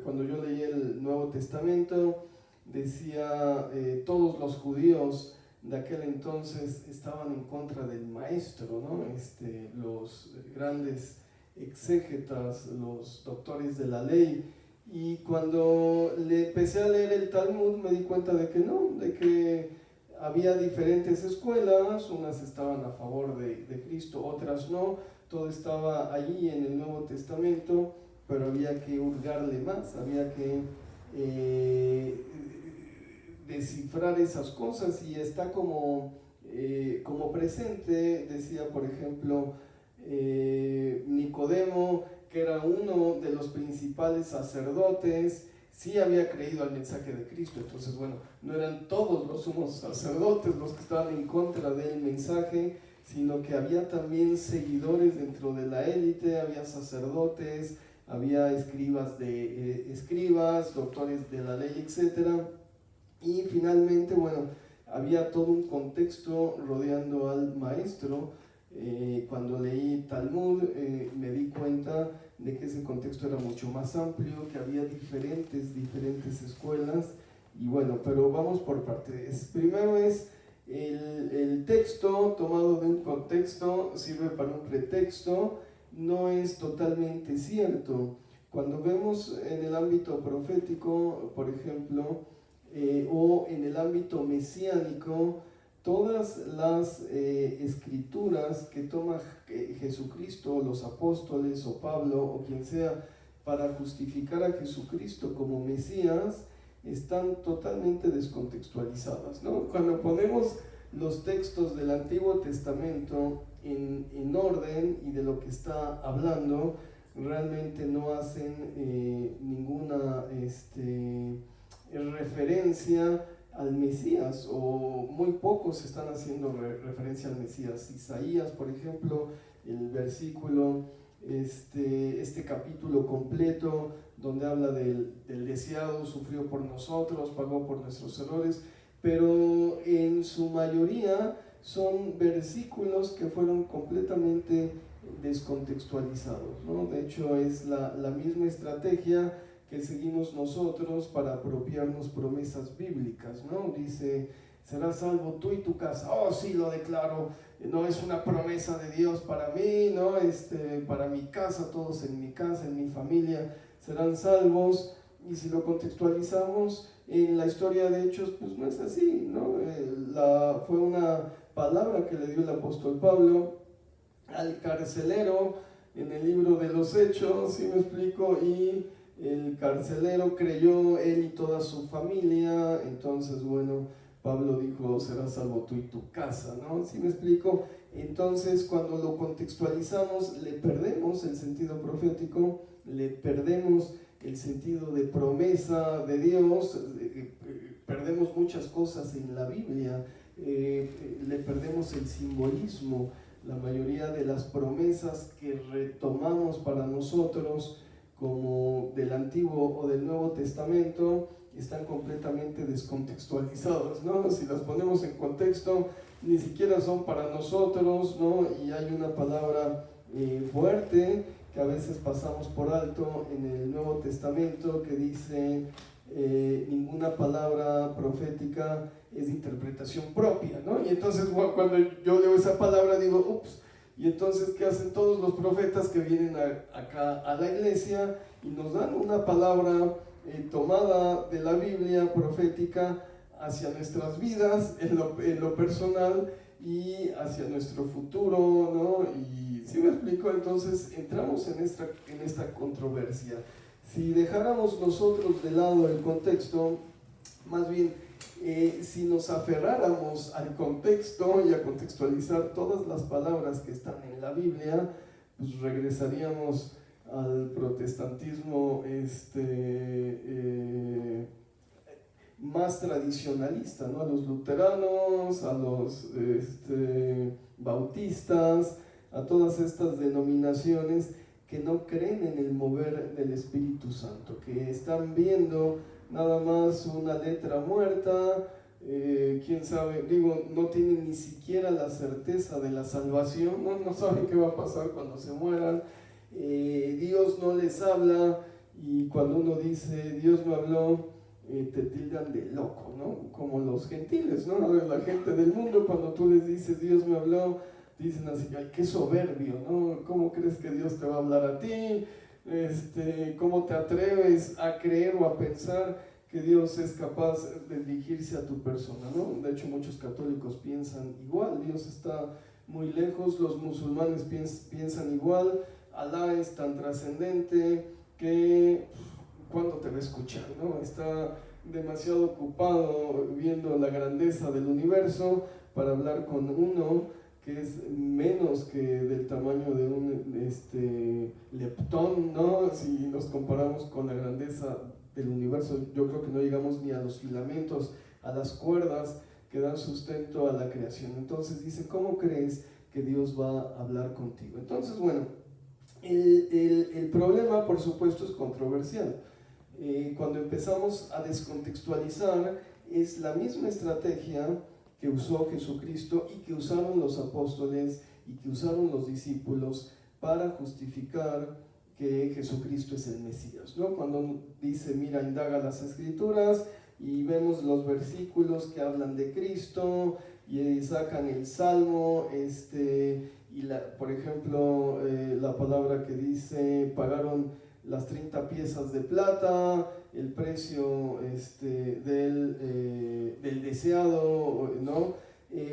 Cuando yo leí el Nuevo Testamento decía todos los judíos de aquel entonces estaban en contra del maestro, ¿no? Los grandes exégetas, los doctores de la ley. Y cuando le empecé a leer el Talmud me di cuenta de que no, de que había diferentes escuelas, unas estaban a favor de Cristo, otras no, todo estaba allí en el Nuevo Testamento, pero había que hurgarle más, había que descifrar esas cosas, y está como presente. Decía, por ejemplo, Nicodemo, que era uno de los principales sacerdotes, sí había creído al mensaje de Cristo. Entonces, bueno, no eran todos los sumos sacerdotes los que estaban en contra del mensaje, sino que había también seguidores dentro de la élite, había sacerdotes, había escribas, doctores de la ley, etc. Y finalmente, bueno, había todo un contexto rodeando al maestro. Cuando leí Talmud me di cuenta de que ese contexto era mucho más amplio, que había diferentes escuelas. Y bueno, pero vamos por partes. Primero es el texto tomado de un contexto, sirve para un pretexto, no es totalmente cierto. Cuando vemos en el ámbito profético, por ejemplo, o en el ámbito mesiánico, todas las escrituras que toma Jesucristo, los apóstoles o Pablo o quien sea, para justificar a Jesucristo como Mesías, están totalmente descontextualizadas, ¿no? Cuando ponemos los textos del Antiguo Testamento en orden y de lo que está hablando, realmente no hacen ninguna referencia al Mesías, o muy pocos están haciendo referencia al Mesías. Isaías, por ejemplo, el versículo, este capítulo completo donde habla del deseado, sufrió por nosotros, pagó por nuestros errores, pero en su mayoría son versículos que fueron completamente descontextualizados, ¿no? De hecho, es la misma estrategia que seguimos nosotros para apropiarnos promesas bíblicas, ¿no? Dice, serás salvo tú y tu casa. Oh, sí, lo declaro. No es una promesa de Dios para mí, ¿no? Para mi casa, todos en mi casa, en mi familia serán salvos. Y si lo contextualizamos en la historia de Hechos, pues no es así, ¿no? Fue una palabra que le dio el apóstol Pablo al carcelero en el libro de los Hechos, ¿sí me explico? Y el carcelero creyó, él y toda su familia. Entonces, bueno, Pablo dijo, serás salvo tú y tu casa, ¿no? ¿Sí me explico? Entonces, cuando lo contextualizamos, le perdemos el sentido profético, le perdemos el sentido de promesa de Dios, perdemos muchas cosas en la Biblia, le perdemos el simbolismo. La mayoría de las promesas que retomamos para nosotros, como del Antiguo o del Nuevo Testamento, están completamente descontextualizadas, ¿no? Si las ponemos en contexto, ni siquiera son para nosotros, ¿no? Y hay una palabra fuerte que a veces pasamos por alto en el Nuevo Testamento, que dice ninguna palabra profética es de interpretación propia, ¿no? Y entonces cuando yo leo esa palabra digo, ups. Y entonces, ¿qué hacen todos los profetas que vienen acá a la iglesia y nos dan una palabra tomada de la Biblia profética hacia nuestras vidas, en lo personal, y hacia nuestro futuro, ¿no? Y ¿sí me explico? Entonces entramos en esta controversia. Si dejáramos nosotros de lado el contexto, más bien, si nos aferráramos al contexto y a contextualizar todas las palabras que están en la Biblia, pues regresaríamos al protestantismo más tradicionalista, ¿no? A los luteranos, a los bautistas, a todas estas denominaciones que no creen en el mover del Espíritu Santo, que están viendo nada más una letra muerta, quién sabe, digo, no tienen ni siquiera la certeza de la salvación, no saben qué va a pasar cuando se mueran, Dios no les habla, y cuando uno dice Dios me habló, te tildan de loco, ¿no? Como los gentiles, ¿no? La gente del mundo, cuando tú les dices Dios me habló, dicen así, ay, qué soberbio, ¿no? ¿Cómo crees que Dios te va a hablar a ti? ¿Cómo te atreves a creer o a pensar que Dios es capaz de dirigirse a tu persona, ¿no? De hecho, muchos católicos piensan igual, Dios está muy lejos, los musulmanes piensan igual, Alá es tan trascendente que ¿cuándo te va a escuchar, no? Está demasiado ocupado viendo la grandeza del universo para hablar con uno que es menos que del tamaño de un leptón, ¿no? Si nos comparamos con la grandeza del universo, yo creo que no llegamos ni a los filamentos, a las cuerdas que dan sustento a la creación. Entonces dice, ¿cómo crees que Dios va a hablar contigo? Entonces, bueno, el problema, por supuesto, es controversial. Cuando empezamos a descontextualizar, es la misma estrategia que usó Jesucristo y que usaron los apóstoles y que usaron los discípulos para justificar que Jesucristo es el Mesías, ¿no? Cuando dice, mira, indaga las Escrituras y vemos los versículos que hablan de Cristo y sacan el Salmo, por ejemplo, la palabra que dice, pagaron las 30 piezas de plata, el precio del deseado, ¿no?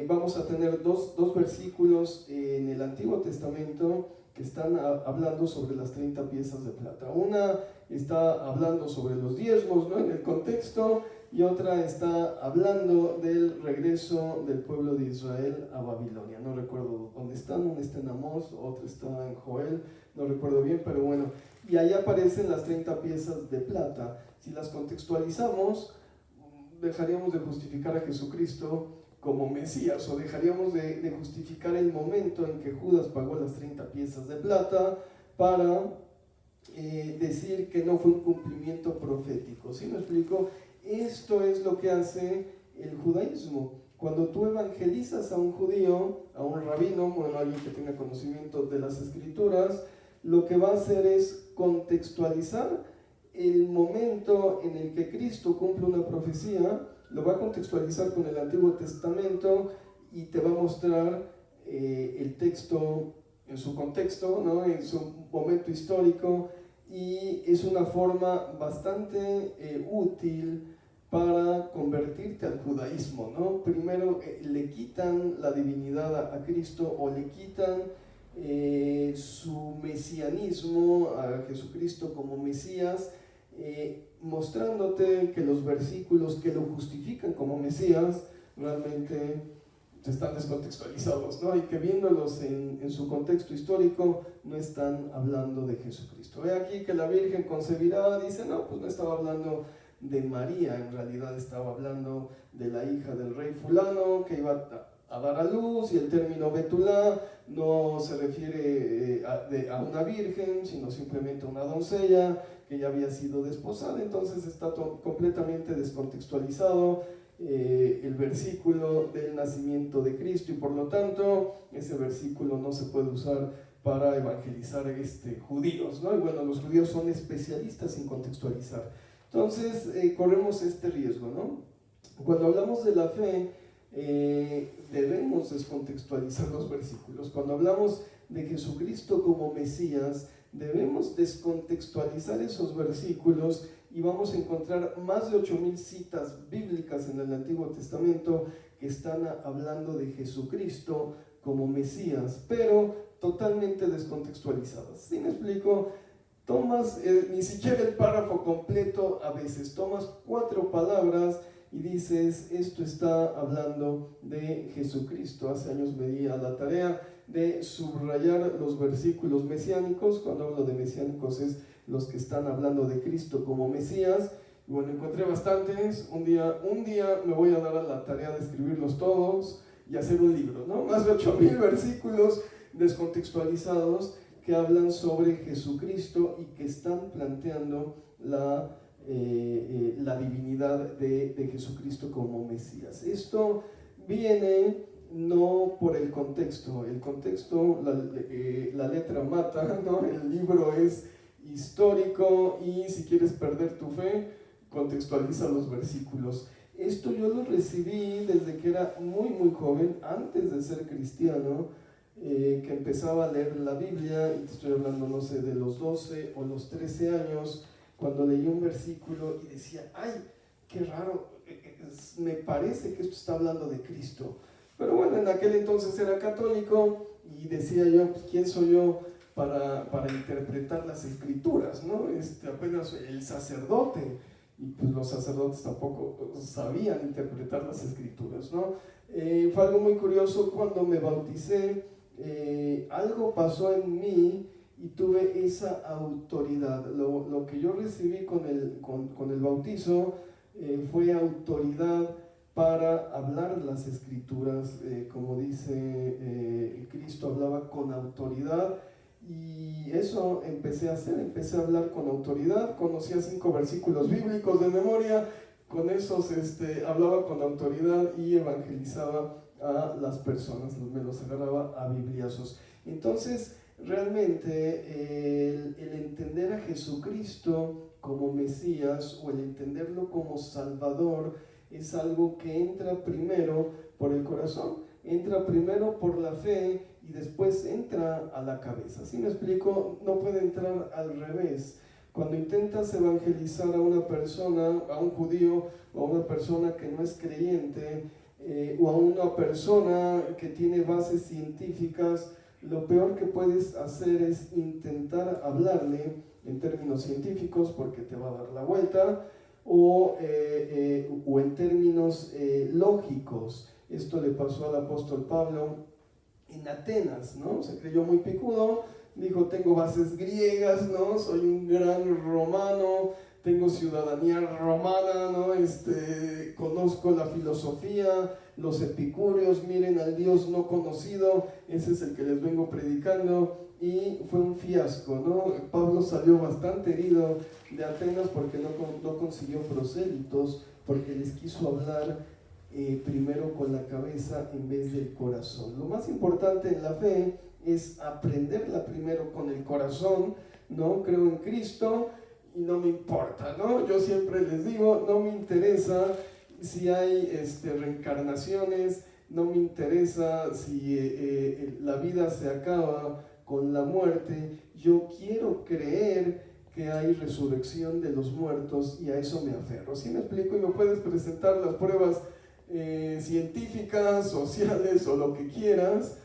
Vamos a tener dos versículos en el Antiguo Testamento que están hablando sobre las 30 piezas de plata. Una está hablando sobre los diezmos, ¿no? En el contexto, y otra está hablando del regreso del pueblo de Israel a Babilonia. No recuerdo dónde están, una está en Amós, otra está en Joel, no recuerdo bien, pero bueno. Y ahí aparecen las 30 piezas de plata. Si las contextualizamos, dejaríamos de justificar a Jesucristo como Mesías, o dejaríamos de justificar el momento en que Judas pagó las 30 piezas de plata para decir que no fue un cumplimiento profético. ¿Sí me explico? Esto es lo que hace el judaísmo. Cuando tú evangelizas a un judío, a un rabino, bueno, alguien que tenga conocimiento de las Escrituras, lo que va a hacer es contextualizar el momento en el que Cristo cumple una profecía, lo va a contextualizar con el Antiguo Testamento y te va a mostrar el texto en su contexto, ¿no? En su momento histórico, y es una forma bastante útil para convertirte al judaísmo, ¿no? Primero le quitan la divinidad a Cristo, o le quitan su mesianismo a Jesucristo como Mesías, mostrándote que los versículos que lo justifican como Mesías realmente están descontextualizados, ¿no? Y que viéndolos en su contexto histórico no están hablando de Jesucristo. Ve aquí que la Virgen concebirá, dice, no, pues no estaba hablando de María, en realidad estaba hablando de la hija del rey fulano que iba a dar a luz, y el término Betulá no se refiere a una virgen, sino simplemente a una doncella que ya había sido desposada. Entonces está completamente descontextualizado el versículo del nacimiento de Cristo, y por lo tanto ese versículo no se puede usar para evangelizar judíos, ¿no? Y bueno, los judíos son especialistas en contextualizar. Entonces corremos este riesgo, ¿no? Cuando hablamos de la fe, debemos descontextualizar los versículos. Cuando hablamos de Jesucristo como Mesías, debemos descontextualizar esos versículos, y vamos a encontrar más de 8,000 citas bíblicas en el Antiguo Testamento que están hablando de Jesucristo como Mesías, pero totalmente descontextualizadas. ¿Sí me explico? Tomas ni siquiera el párrafo completo, a veces tomas 4 palabras y dices, esto está hablando de Jesucristo. Hace años me di a la tarea de subrayar los versículos mesiánicos. Cuando hablo de mesiánicos es los que están hablando de Cristo como Mesías. Y bueno, encontré bastantes. Un día me voy a dar a la tarea de escribirlos todos y hacer un libro, ¿no? Más de 8,000 versículos descontextualizados que hablan sobre Jesucristo y que están planteando la la divinidad de Jesucristo como Mesías. Esto viene no por el contexto, la letra mata, ¿no? El libro es histórico y si quieres perder tu fe, contextualiza los versículos. Esto yo lo recibí desde que era muy joven, antes de ser cristiano, que empezaba a leer la Biblia, y te estoy hablando, no sé, de los 12 o los 13 años, cuando leí un versículo y decía, ¡ay, qué raro! Me parece que esto está hablando de Cristo. Pero bueno, en aquel entonces era católico y decía yo, pues, ¿quién soy yo para interpretar las escrituras, ¿no? Apenas el sacerdote, y pues los sacerdotes tampoco sabían interpretar las escrituras, ¿no? Fue algo muy curioso cuando me bauticé, algo pasó en mí y tuve esa autoridad. Lo que yo recibí con el bautizo fue autoridad para hablar las escrituras, como dice Cristo, hablaba con autoridad. Y eso empecé a hacer, empecé a hablar con autoridad, conocía 5 versículos bíblicos de memoria, con esos hablaba con autoridad y evangelizaba a las personas, me los agarraba a bibliazos. Entonces, realmente el entender a Jesucristo como Mesías o el entenderlo como Salvador es algo que entra primero por el corazón, entra primero por la fe y después entra a la cabeza. ¿Sí me explico? No puede entrar al revés. Cuando intentas evangelizar a una persona, a un judío o a una persona que no es creyente, o a una persona que tiene bases científicas, lo peor que puedes hacer es intentar hablarle en términos científicos porque te va a dar la vuelta, o en términos lógicos. Esto le pasó al apóstol Pablo en Atenas, ¿no? Se creyó muy picudo, dijo, tengo bases griegas, ¿no? Soy un gran romano, tengo ciudadanía romana, ¿no? Conozco la filosofía, los epicúreos, miren al Dios no conocido, ese es el que les vengo predicando, y fue un fiasco, ¿no? Pablo salió bastante herido de Atenas porque no consiguió prosélitos, porque les quiso hablar primero con la cabeza en vez del corazón. Lo más importante en la fe es aprenderla primero con el corazón, ¿no? Creo en Cristo y no me importa, ¿no? Yo siempre les digo, no me interesa si hay reencarnaciones, no me interesa si la vida se acaba con la muerte. Yo quiero creer que hay resurrección de los muertos y a eso me aferro. ¿Sí me explico? Y me puedes presentar las pruebas científicas, sociales o lo que quieras,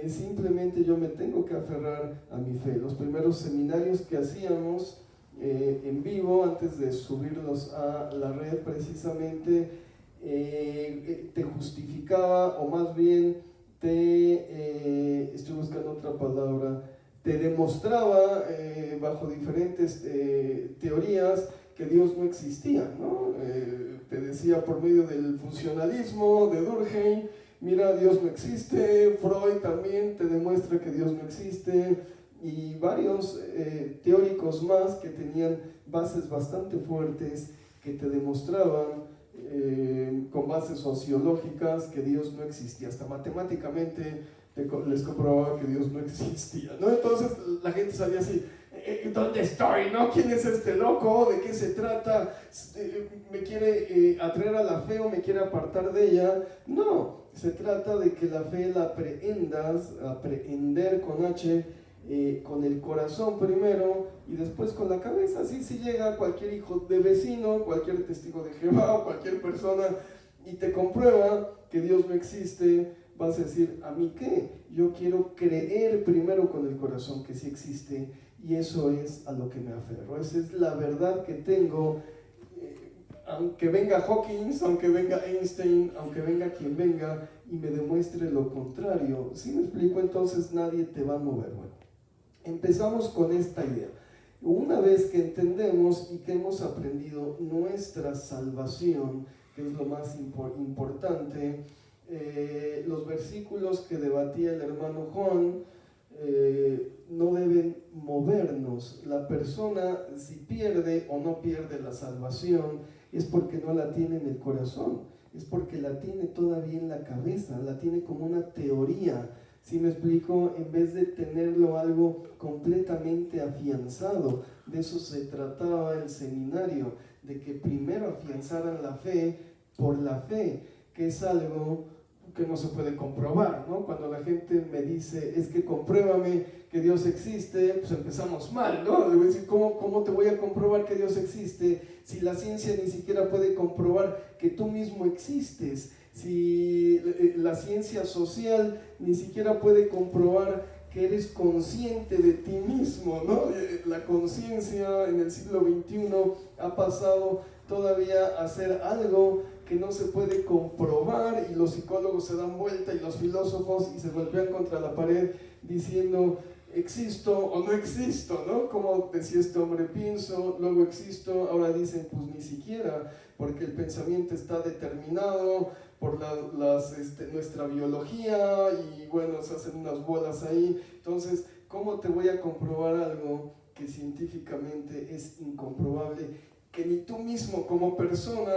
simplemente yo me tengo que aferrar a mi fe. Los primeros seminarios que hacíamos en vivo, antes de subirlos a la red, precisamente te justificaba, o más bien estoy buscando otra palabra, te demostraba bajo diferentes teorías que Dios no existía, ¿no? Te decía por medio del funcionalismo de Durkheim, mira, Dios no existe. Freud también te demuestra que Dios no existe, y varios teóricos más que tenían bases bastante fuertes que te demostraban con bases sociológicas que Dios no existía. Hasta matemáticamente les comprobaba que Dios no existía, ¿no? Entonces la gente salía así, ¿dónde estoy? ¿No? ¿Quién es este loco? ¿De qué se trata? ¿Me quiere atraer a la fe o me quiere apartar de ella? No, se trata de que la fe la aprehendas, aprehender con H, con el corazón primero y después con la cabeza. Así si llega cualquier hijo de vecino, cualquier testigo de Jehová o cualquier persona y te comprueba que Dios no existe, vas a decir, ¿a mí qué? Yo quiero creer primero con el corazón que sí existe, y eso es a lo que me aferro. Esa es la verdad que tengo, aunque venga Hawkins, aunque venga Einstein, aunque venga quien venga y me demuestre lo contrario. ¿Sí me explico? Entonces nadie te va a mover. Bueno, empezamos con esta idea. Una vez que entendemos y que hemos aprendido nuestra salvación, que es lo más importante, los versículos que debatía el hermano Juan, no deben movernos. La persona, si pierde o no pierde la salvación, es porque no la tiene en el corazón, es porque la tiene todavía en la cabeza, la tiene como una teoría. ¿Sí me explico? En vez de tenerlo algo completamente afianzado. De eso se trataba el seminario, de que primero afianzaran la fe por la fe, que es algo que no se puede comprobar, ¿no? Cuando la gente me dice, es que compruébame que Dios existe, pues empezamos mal, ¿no? Le voy a decir, ¿cómo te voy a comprobar que Dios existe si la ciencia ni siquiera puede comprobar que tú mismo existes? Si la ciencia social ni siquiera puede comprobar que eres consciente de ti mismo, ¿no? La conciencia en el siglo XXI ha pasado todavía a ser algo que no se puede comprobar, y los psicólogos se dan vuelta y los filósofos y se golpean contra la pared diciendo existo o no existo, ¿no? Como decía este hombre, pienso, luego existo. Ahora dicen pues ni siquiera, porque el pensamiento está determinado por nuestra biología, y bueno, se hacen unas bolas ahí. Entonces, ¿cómo te voy a comprobar algo que científicamente es incomprobable, que ni tú mismo como persona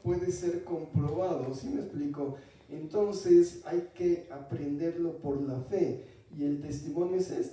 puede ser comprobado? ¿Sí me explico? Entonces hay que aprenderlo por la fe, y el testimonio es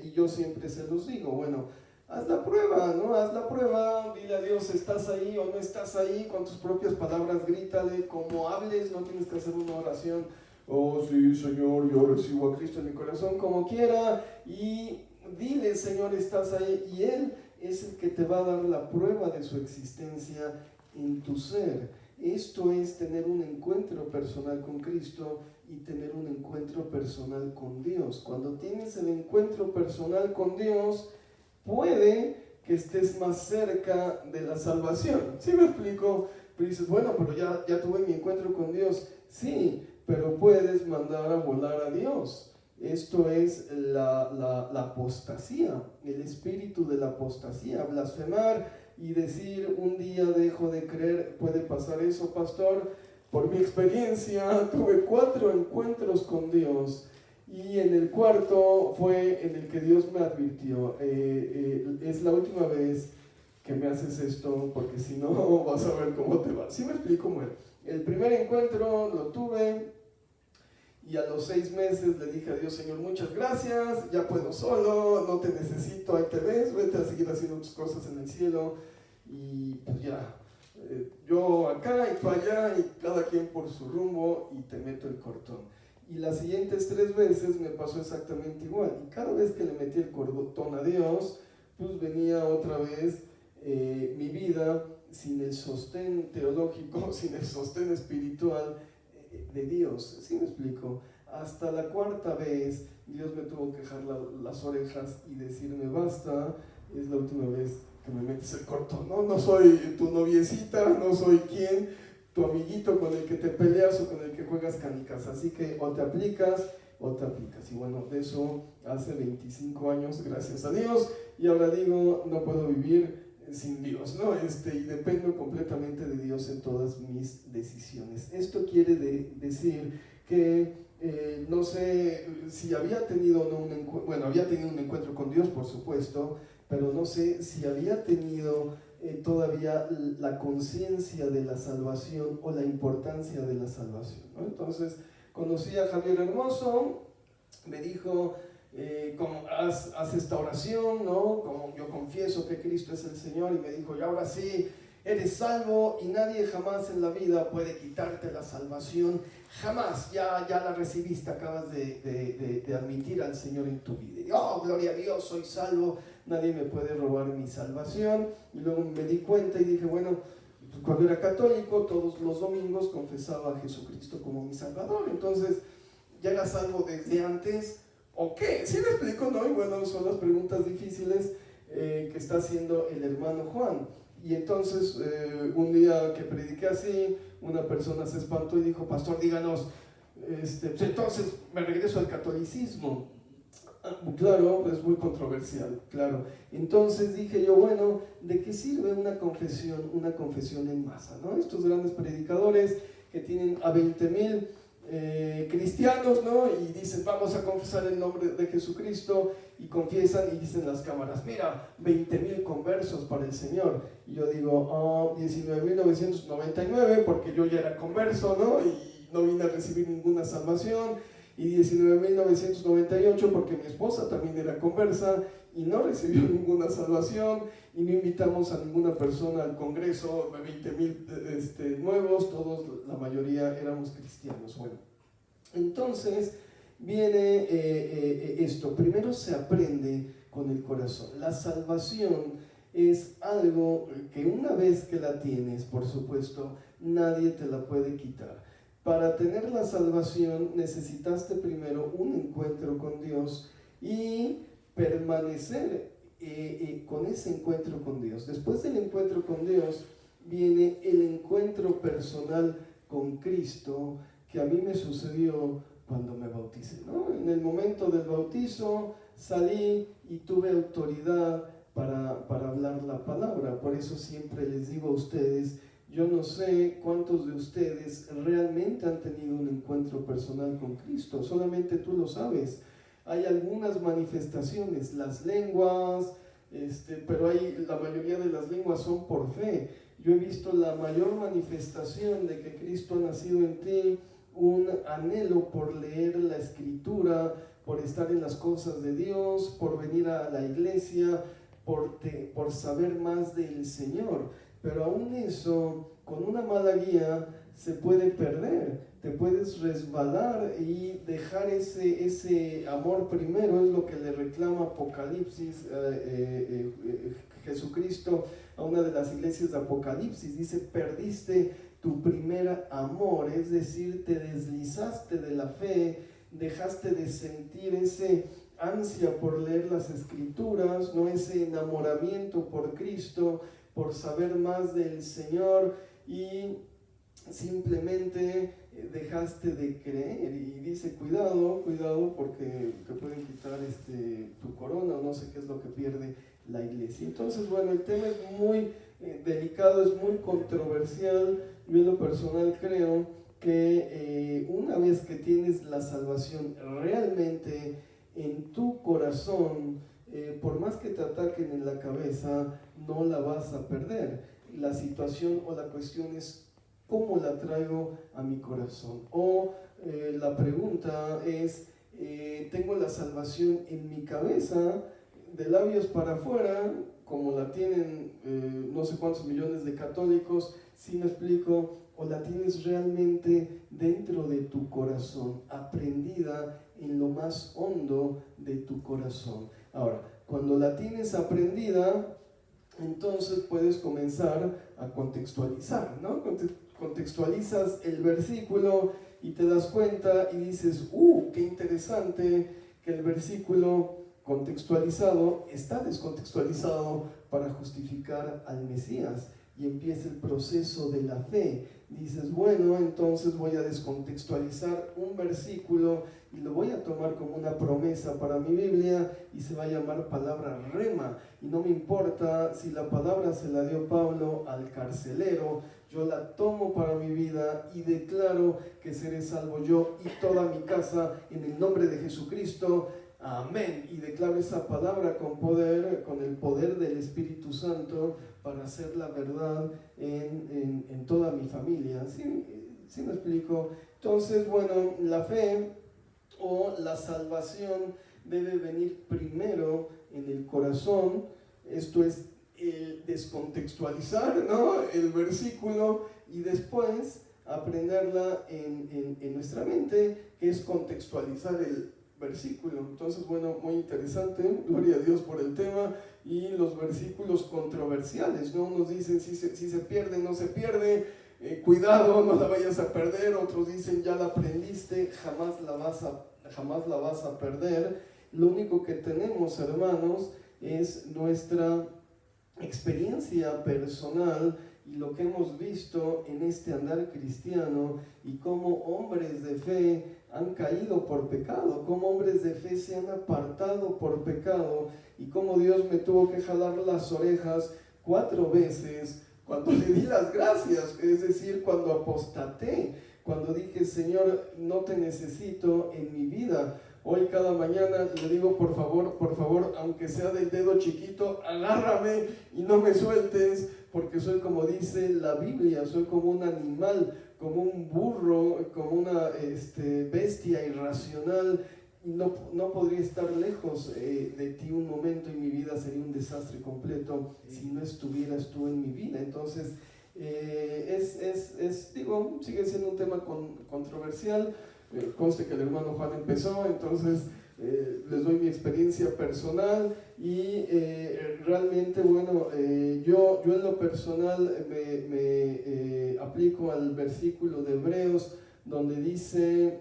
y yo siempre se los digo, bueno, haz la prueba, ¿no? Haz la prueba, dile a Dios, ¿estás ahí o no estás ahí? Con tus propias palabras, grítale, como hables, no tienes que hacer una oración, oh sí, Señor, yo recibo a Cristo en mi corazón, como quiera, y dile, Señor, ¿estás ahí? Y Él es el que te va a dar la prueba de su existencia en tu ser. Esto es tener un encuentro personal con Cristo y tener un encuentro personal con Dios. Cuando tienes el encuentro personal con Dios, puede que estés más cerca de la salvación. ¿Sí me explico? Pero dices, bueno, pero ya tuve mi encuentro con Dios. Sí, pero puedes mandar a volar a Dios. Esto es la apostasía, el espíritu de la apostasía, blasfemar y decir un día dejo de creer. ¿Puede pasar eso, pastor? Por mi experiencia tuve 4 encuentros con Dios, y en el cuarto fue en el que Dios me advirtió, es la última vez que me haces esto, porque si no vas a ver cómo te va. ¿Sí me explico? Bueno, el primer encuentro lo tuve, y a los 6 meses le dije a Dios, Señor, muchas gracias, ya puedo solo, no te necesito, ahí te ves, vete a seguir haciendo tus cosas en el cielo, y pues ya, yo acá y tú allá, y cada quien por su rumbo, y te meto el cortón. Y las siguientes 3 veces me pasó exactamente igual, y cada vez que le metí el cortón a Dios, pues venía otra vez mi vida sin el sostén teológico, sin el sostén espiritual de Dios. ¿Sí me explico? Hasta la 4ª vez Dios me tuvo que jalar las orejas y decirme, basta, es la última vez que me metes el cortón, ¿no? No soy tu noviecita, no soy tu amiguito con el que te peleas o con el que juegas canicas, así que o te aplicas o te aplicas. Y bueno, de eso hace 25 años, gracias a Dios, y ahora digo, no puedo vivir sin Dios, ¿no? Y dependo completamente de Dios en todas mis decisiones. Esto quiere decir que no sé si había tenido un encuentro, había tenido un encuentro con Dios, por supuesto, pero no sé si había tenido todavía la conciencia de la salvación o la importancia de la salvación, ¿no? Entonces conocí a Javier Hermoso, me dijo, haz esta oración, ¿no? Como yo confieso que Cristo es el Señor, y me dijo, y ahora sí, eres salvo, y nadie jamás en la vida puede quitarte la salvación, jamás, ya la recibiste, acabas de admitir al Señor en tu vida. Y, oh, gloria a Dios, soy salvo, nadie me puede robar mi salvación. Y luego me di cuenta y dije, bueno, cuando era católico, todos los domingos confesaba a Jesucristo como mi Salvador, entonces, ¿ya era salvo desde antes? ¿O qué? ¿Sí me explico? ¿No? Y bueno, son las preguntas difíciles que está haciendo el hermano Juan. Y entonces, un día que prediqué así, una persona se espantó y dijo, pastor, díganos, pues entonces me regreso al catolicismo. Claro, es muy controversial, claro. Entonces dije yo, bueno, ¿de qué sirve una confesión en masa, ¿no? Estos grandes predicadores que tienen a 20,000 cristianos, ¿no? Y dicen, vamos a confesar el nombre de Jesucristo, y confiesan y dicen las cámaras, mira, 20,000 conversos para el Señor. Y yo digo, 19,999, porque yo ya era converso, ¿no? Y no vine a recibir ninguna salvación. Y 19,998, porque mi esposa también era conversa y no recibió ninguna salvación, y no invitamos a ninguna persona al congreso de 20,000 nuevos, todos, la mayoría éramos cristianos. Bueno, entonces viene esto. Primero se aprende con el corazón. La salvación es algo que una vez que la tienes, por supuesto, nadie te la puede quitar. Para tener la salvación necesitaste primero un encuentro con Dios y permanecer con ese encuentro con Dios. Después del encuentro con Dios viene el encuentro personal con Cristo, que a mí me sucedió cuando me bauticé, ¿no? En el momento del bautizo salí y tuve autoridad para hablar la palabra. Por eso siempre les digo a ustedes, yo no sé cuántos de ustedes realmente han tenido un encuentro personal con Cristo, solamente tú lo sabes. Hay algunas manifestaciones, las lenguas, pero la mayoría de las lenguas son por fe. Yo he visto la mayor manifestación de que Cristo ha nacido en ti, un anhelo por leer la Escritura, por estar en las cosas de Dios, por venir a la iglesia, por saber más del Señor. Pero aún eso, con una mala guía, se puede perder. Te puedes resbalar y dejar ese amor primero. Es lo que le reclama Apocalipsis, Jesucristo a una de las iglesias de Apocalipsis. Dice, perdiste tu primer amor, es decir, te deslizaste de la fe, dejaste de sentir ese ansia por leer las Escrituras, no, ese enamoramiento por Cristo, por saber más del Señor, y simplemente dejaste de creer. Y dice, cuidado porque te pueden quitar tu corona, o no sé qué es lo que pierde la iglesia. Entonces, bueno, el tema es muy delicado, es muy controversial. Yo en lo personal creo que una vez que tienes la salvación realmente en tu corazón, por más que te ataquen en la cabeza, no la vas a perder. La situación o la cuestión es cómo la traigo a mi corazón. O la pregunta es, ¿tengo la salvación en mi cabeza, de labios para afuera, como la tienen no sé cuántos millones de católicos? ¿Sí me explico? ¿O la tienes realmente dentro de tu corazón, aprendida en lo más hondo de tu corazón? Ahora, cuando la tienes aprendida, entonces puedes comenzar a contextualizar, ¿no? Contextualizas el versículo y te das cuenta y dices, qué interesante que el versículo contextualizado está descontextualizado para justificar al Mesías, y empieza el proceso de la fe. Dices, bueno, entonces voy a descontextualizar un versículo y lo voy a tomar como una promesa para mi Biblia, y se va a llamar palabra rema, y no me importa si la palabra se la dio Pablo al carcelero, yo la tomo para mi vida y declaro que seré salvo yo y toda mi casa en el nombre de Jesucristo. Amén. Y declaro esa palabra con poder, con el poder del Espíritu Santo, para hacer la verdad en toda mi familia. ¿Sí me explico? Entonces, bueno, la fe o la salvación debe venir primero en el corazón. Esto es el descontextualizar, ¿no?, el versículo, y después aprenderla en nuestra mente, que es contextualizar el versículo. Entonces, bueno, muy interesante, gloria a Dios por el tema. Y los versículos controversiales, ¿no? Unos dicen si se pierde, no se pierde, cuidado, no la vayas a perder. Otros dicen ya la aprendiste, jamás la vas a perder. Lo único que tenemos, hermanos, es nuestra experiencia personal y lo que hemos visto en este andar cristiano, y cómo hombres de fe han caído por pecado, cómo hombres de fe se han apartado por pecado, y cómo Dios me tuvo que jalar las orejas 4 veces cuando le di las gracias, es decir, cuando apostaté, cuando dije, Señor, no te necesito en mi vida. Hoy cada mañana le digo, por favor, aunque sea del dedo chiquito, agárrame y no me sueltes, porque soy, como dice la Biblia, soy como un animal, como un burro, como una bestia irracional. No podría estar lejos de ti un momento, y mi vida sería un desastre completo si no estuvieras tú en mi vida. Entonces, sigue siendo un tema controversial. Conste que el hermano Juan empezó, entonces les doy mi experiencia personal y realmente, bueno, yo en lo personal me aplico al versículo de Hebreos donde dice,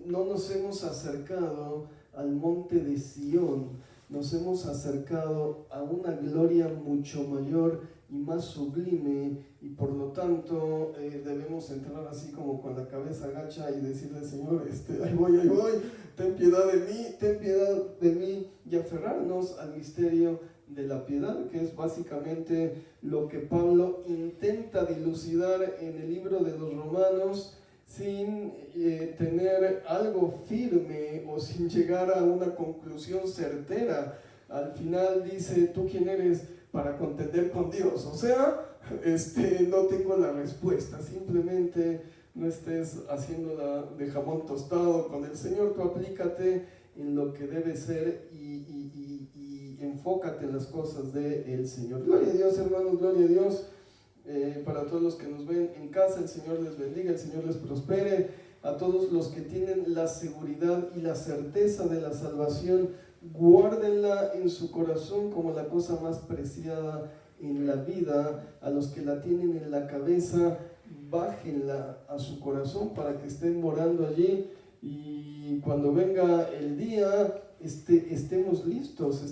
no nos hemos acercado al monte de Sión, nos hemos acercado a una gloria mucho mayor y más sublime, y por lo tanto debemos entrar así como con la cabeza agacha y decirle, Señor, ahí voy, ten piedad de mí, y aferrarnos al misterio de la piedad, que es básicamente lo que Pablo intenta dilucidar en el libro de los Romanos, sin tener algo firme o sin llegar a una conclusión certera. Al final dice, ¿tú quién eres para contender con Dios? O sea, no tengo la respuesta, simplemente no estés haciéndola de jamón tostado con el Señor. Tú aplícate en lo que debe ser y enfócate en las cosas del Señor. Gloria a Dios, hermanos, gloria a Dios. Para todos los que nos ven en casa, el Señor les bendiga, el Señor les prospere. A todos los que tienen la seguridad y la certeza de la salvación, guárdenla en su corazón como la cosa más preciada en la vida. A los que la tienen en la cabeza, bájenla a su corazón para que estén morando allí, y cuando venga el día estemos listos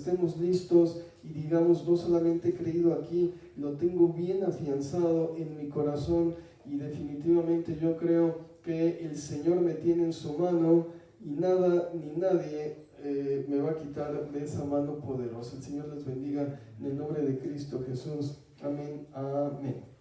y digamos, no solamente he creído aquí, lo tengo bien afianzado en mi corazón, y definitivamente yo creo que el Señor me tiene en su mano y nada ni nadie me va a quitar de esa mano poderosa. El Señor les bendiga en el nombre de Cristo Jesús. Amén, amén.